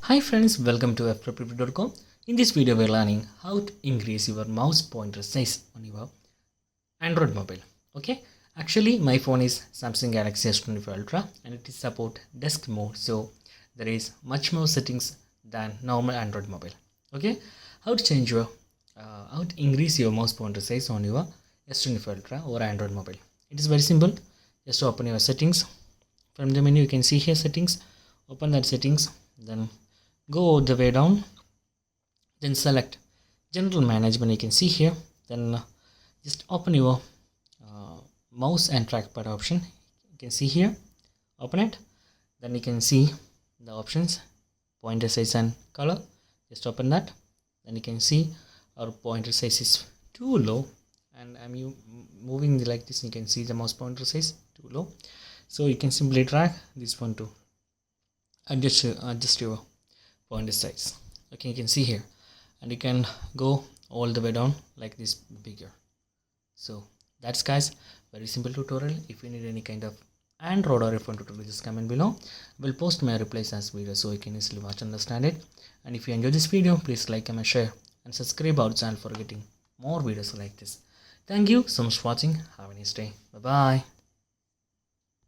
Hi friends, welcome to Ftopreview.com. In this video, we are learning how to increase your mouse pointer size on your Android mobile. Okay, actually my phone is Samsung Galaxy S25 Ultra and it is support desk mode, so there is much more settings than normal Android mobile. Okay, how to increase your mouse pointer size on your S25 Ultra or Android mobile? It is very simple. Just open your settings. From the menu, you can see here settings. Open that settings, then go all the way down, then select general management. You can see here, then just open your mouse and trackpad option. You can see here, open it, then you can see the options pointer size and color. Just open that, then you can see our pointer size is too low and I'm moving like this. You can see the mouse pointer size too low, so you can simply drag this one to adjust your pointer size. Okay, you can see here, and you can go all the way down like this bigger. So that's guys, very simple tutorial. If you need any kind of Android or iPhone tutorial, just comment below. I will post my replies as video so you can easily watch and understand it. And if you enjoyed this video, please like, comment, share and subscribe our channel for getting more videos like this. Thank you so much for watching. Have a nice day. Bye bye.